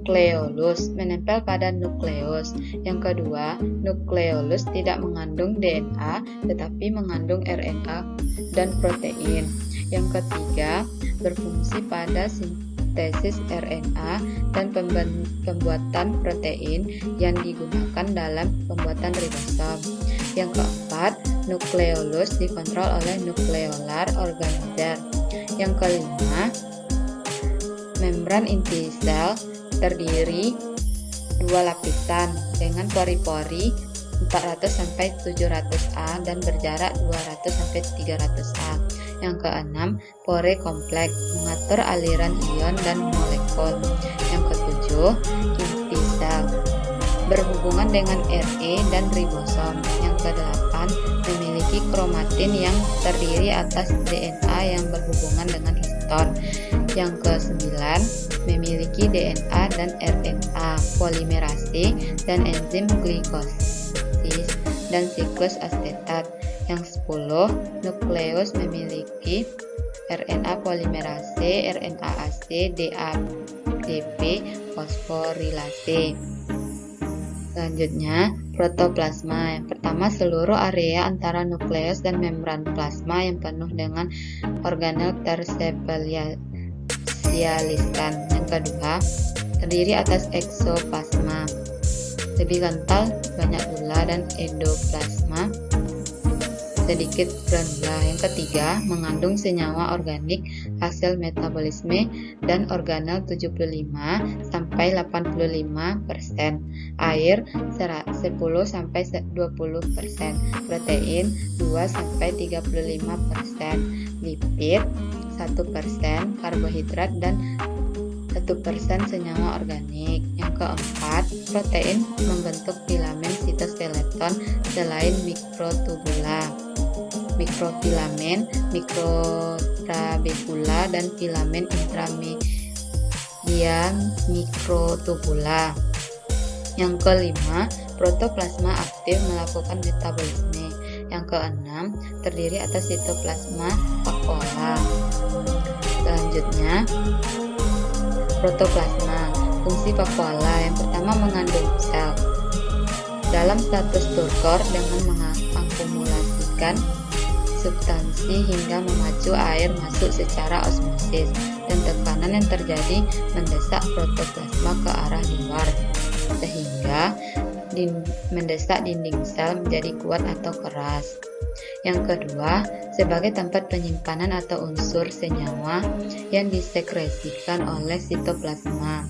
nukleolus menempel pada nukleus. Yang kedua, nukleolus tidak mengandung DNA tetapi mengandung RNA dan protein. Yang ketiga, berfungsi pada sintesis RNA dan pembuatan protein yang digunakan dalam pembuatan ribosom. Yang keempat, nukleolus dikontrol oleh nukleolar organizer. Yang kelima, membran inti sel terdiri dua lapisan dengan pori-pori 400-700A dan berjarak 200-300A. Yang keenam, pore kompleks mengatur aliran ion dan molekul. Yang ketujuh, inti sel berhubungan dengan RE dan ribosom. Yang kedelapan, memiliki kromatin yang terdiri atas DNA yang berhubungan dengan histon. Yang kesembilan, memiliki DNA dan RNA, polimerase, dan enzim glikosis dan siklus asetat. Yang 10, nukleus memiliki RNA polimerase, RNAase, DADP, fosforilase. Selanjutnya, protoplasma. Yang pertama, seluruh area antara nukleus dan membran plasma yang penuh dengan organel terspesialiskan. Yang kedua, terdiri atas eksoplasma, lebih kental, banyak gula, dan endoplasma, sedikit granula. Yang ketiga, mengandung senyawa organik hasil metabolisme dan organel 75-85%, air 10-20%, protein 2-35%, lipid 1%, karbohidrat dan 1% senyawa organik. Yang keempat, protein membentuk filamen sitoskeleton selain mikrotubula, mikrofilamen, mikrotrabekula, dan filamen intramedia mikrotubula. Yang kelima, protoplasma aktif melakukan metabolisme. Yang keenam, terdiri atas sitoplasma vakuola. Selanjutnya, protoplasma. Fungsi vakuola yang pertama, mengandung sel dalam status turgor dengan mengakumulasikan substansi hingga memacu air masuk secara osmosis, dan tekanan yang terjadi mendesak protoplasma ke arah luar sehingga mendesak dinding sel menjadi kuat atau keras. Yang kedua, sebagai tempat penyimpanan atau unsur senyawa yang disekresikan oleh sitoplasma,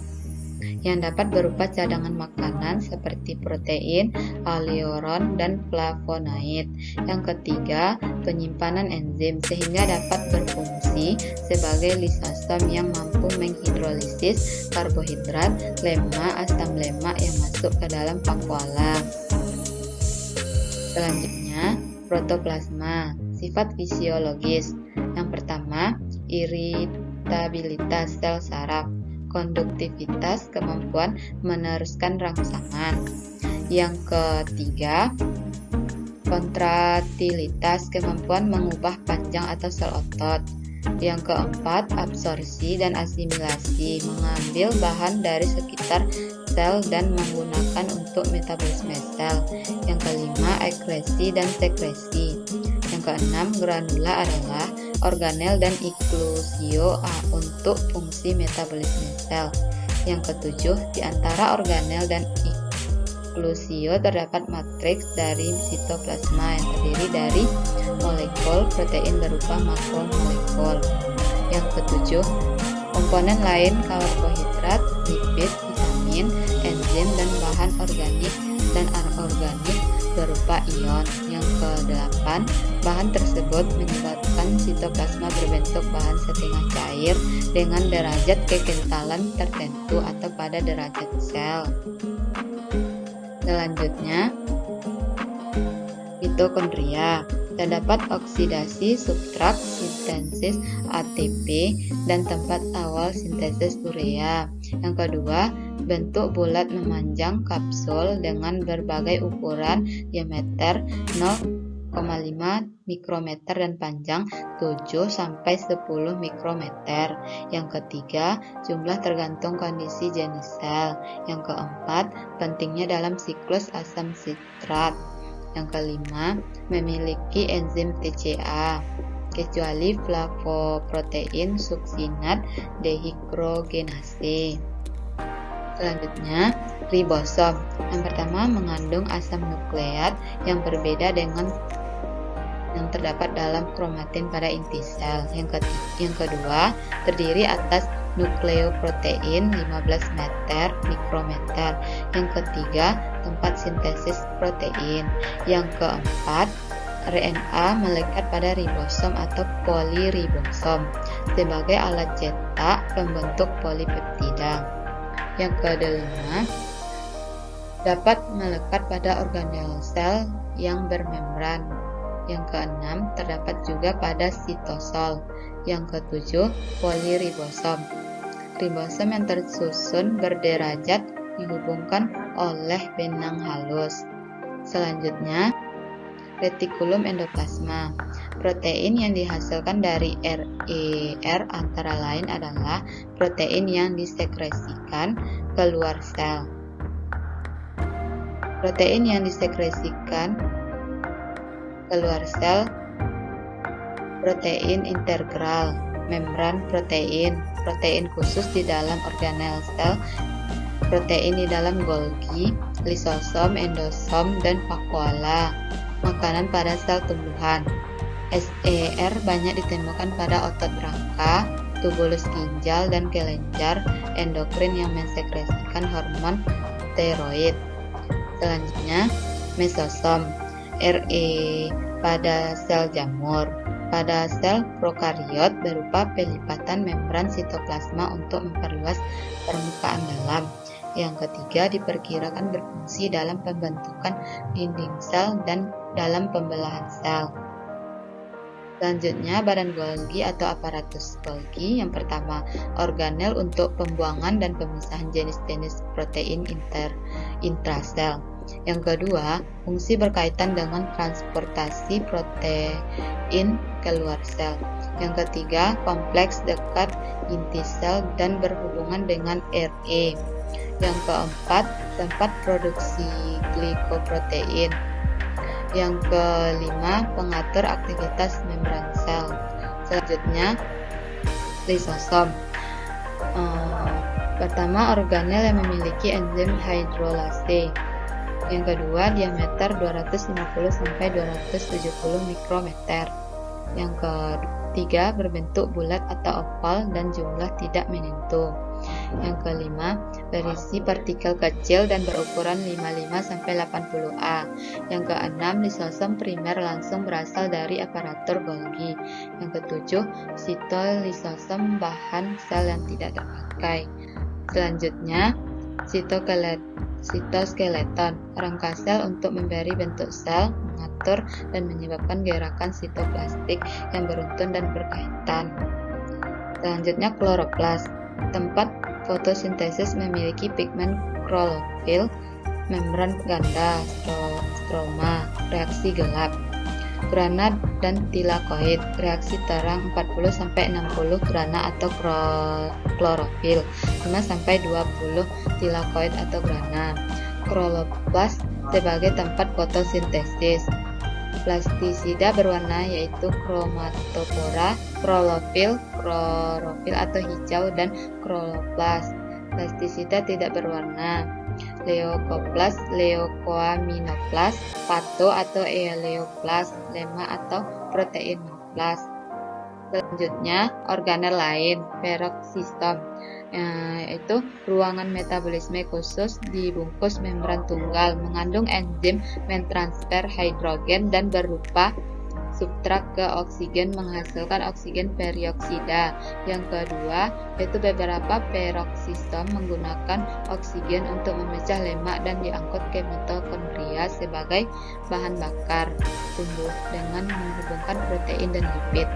yang dapat berupa cadangan makanan seperti protein, aleuron, dan flavonoid. Yang ketiga, penyimpanan enzim sehingga dapat berfungsi sebagai lisosom yang mampu menghidrolisis karbohidrat, lemak, asam lemak yang masuk ke dalam vakuola. Selanjutnya, protoplasma. Sifat fisiologis. Yang pertama, iritabilitas sel saraf, konduktivitas, kemampuan meneruskan rangsangan. Yang ketiga, kontratilitas, kemampuan mengubah panjang atau sel otot. Yang keempat, absorpsi dan asimilasi, mengambil bahan dari sekitar sel dan menggunakan untuk metabolisme sel. Yang kelima, ekskresi dan sekresi. Yang keenam, granula adalah organel dan inklusio untuk fungsi metabolisme sel. Yang ketujuh, di antara organel dan inklusio terdapat matriks dari sitoplasma yang terdiri dari molekul protein berupa makromolekul. Yang ketujuh, komponen lain karbohidrat, lipid, vitamin, enzim, dan bahan organik dan anorganik berupa ion. Yang kedelapan, bahan tersebut menyebabkan sitoplasma berbentuk bahan setengah cair dengan derajat kekentalan tertentu atau pada derajat sel. Selanjutnya, mitokondria. Terdapat oksidasi substrat, sintesis ATP, dan tempat awal sintesis urea. Yang kedua, bentuk bulat memanjang kapsul dengan berbagai ukuran diameter 0,1 mikrometer dan panjang 7-10 mikrometer. Yang ketiga, jumlah tergantung kondisi jenis sel. Yang keempat, pentingnya dalam siklus asam sitrat. Yang kelima, memiliki enzim TCA, kecuali flavoprotein suksinat dehidrogenase. Selanjutnya, ribosom. Yang pertama, mengandung asam nukleat yang berbeda dengan yang terdapat dalam kromatin pada inti sel. Yang kedua, terdiri atas nukleoprotein 15 mikrometer. Yang ketiga, tempat sintesis protein. Yang keempat, RNA melekat pada ribosom atau poliribosom sebagai alat cetak pembentuk polipeptida. Yang kelima, dapat melekat pada organel sel yang bermembran. Yang keenam, terdapat juga pada sitosol. Yang ketujuh, poliribosom. Ribosom yang tersusun berderajat dihubungkan oleh benang halus. Selanjutnya, retikulum endoplasma. Protein yang dihasilkan dari RER antara lain adalah protein yang disekresikan keluar sel. Protein yang disekresikan keluar sel, protein integral, membran protein, protein khusus di dalam organel sel, protein di dalam Golgi, lisosom, endosom, dan vakuola. Makanan pada sel tumbuhan. SER banyak ditemukan pada otot rangka, tubulus ginjal, dan kelenjar endokrin yang mensekresikan hormon steroid. Selanjutnya, mesosom. RE pada sel jamur. Pada sel prokariot berupa pelipatan membran sitoplasma untuk memperluas permukaan dalam. Yang ketiga, diperkirakan berfungsi dalam pembentukan dinding sel dan dalam pembelahan sel. Selanjutnya, badan Golgi atau aparatus Golgi. Yang pertama, organel untuk pembuangan dan pemisahan jenis-jenis protein intrasel. Yang kedua, fungsi berkaitan dengan transportasi protein keluar sel. Yang ketiga, kompleks dekat inti sel dan berhubungan dengan RE. Yang keempat, tempat produksi glikoprotein. Yang kelima, pengatur aktivitas membran sel. Selanjutnya, lisosom. Pertama, organel yang memiliki enzim hidrolase. Yang kedua, diameter 250-270 mikrometer. Yang ketiga, berbentuk bulat atau oval dan jumlah tidak menentu. Yang kelima, berisi partikel kecil dan berukuran 55-80 A. Yang keenam, lisosom primer langsung berasal dari aparatur Golgi. Yang ketujuh, sitolisosom bahan sel yang tidak terpakai. Selanjutnya, sitoskeleton, rangka sel untuk memberi bentuk sel, mengatur dan menyebabkan gerakan sitoplastik yang beruntun dan berkaitan. Selanjutnya, kloroplas, tempat fotosintesis, memiliki pigmen klorofil, membran ganda, stroma, reaksi gelap, grana dan tilakoid, reaksi terang 40-60 grana atau klorofil, 5-20 tilakoid atau grana. Kloroplas sebagai tempat fotosintesis. Plastisida berwarna yaitu kromatofora, klorofil atau hijau, dan kloroplas. Plastisida tidak berwarna. Leukoplast, leukoaminoplas, pato atau eleoplas, lema atau protein noplas. Selanjutnya, organel lain, peroksistom, yaitu ruangan metabolisme khusus dibungkus membran tunggal, mengandung enzim mentransfer hidrogen dan berupa substrat ke oksigen menghasilkan oksigen perioksida. Yang kedua, yaitu beberapa peroksistom menggunakan oksigen untuk memecah lemak dan diangkut ke mitokondria sebagai bahan bakar tumbuh dengan menghubungkan protein dan lipid.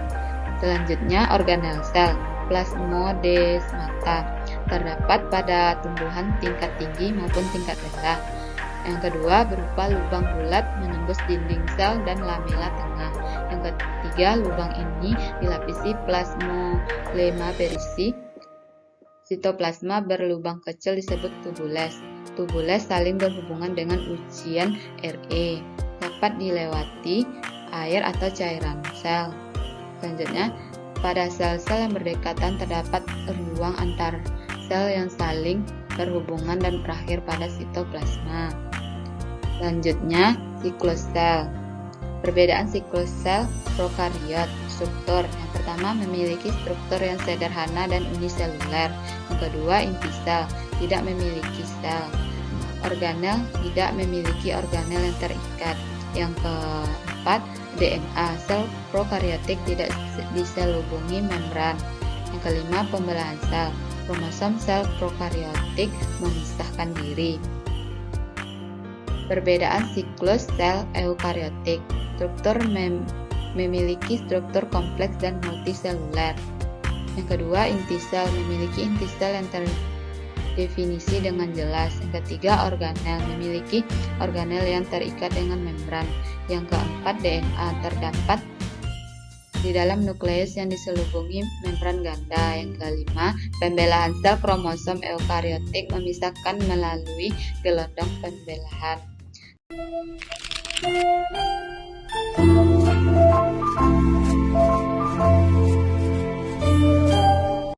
Selanjutnya, organel sel, plasmodesmata, terdapat pada tumbuhan tingkat tinggi maupun tingkat rendah. Yang kedua berupa lubang bulat menembus dinding sel dan lamela tengah. Yang ketiga, lubang ini dilapisi plasmolema berisi. Sitoplasma berlubang kecil disebut tubules. Tubules saling berhubungan dengan ujian Re. Dapat dilewati air atau cairan sel. Selanjutnya, pada sel-sel yang berdekatan terdapat ruang antar sel yang saling berhubungan dan berakhir pada sitoplasma. Selanjutnya, siklus sel. Perbedaan siklus sel prokariot. Struktur. Yang pertama, memiliki struktur yang sederhana dan uniseluler. Yang kedua, inti sel. Tidak memiliki sel. Organel. Tidak memiliki organel yang terikat. Yang keempat, DNA. Sel prokariotik tidak diselubungi membran. Yang kelima, pembelahan sel. Kromosom sel prokariotik memisahkan diri. Perbedaan siklus sel eukariotik. Struktur memiliki struktur kompleks dan multiseluler. Yang kedua, inti sel memiliki inti sel yang terdefinisi dengan jelas. Yang ketiga, organel memiliki organel yang terikat dengan membran. Yang keempat, DNA terdapat di dalam nukleus yang diselubungi membran ganda. Yang kelima, pembelahan sel kromosom eukariotik memisahkan melalui gelondong pembelahan.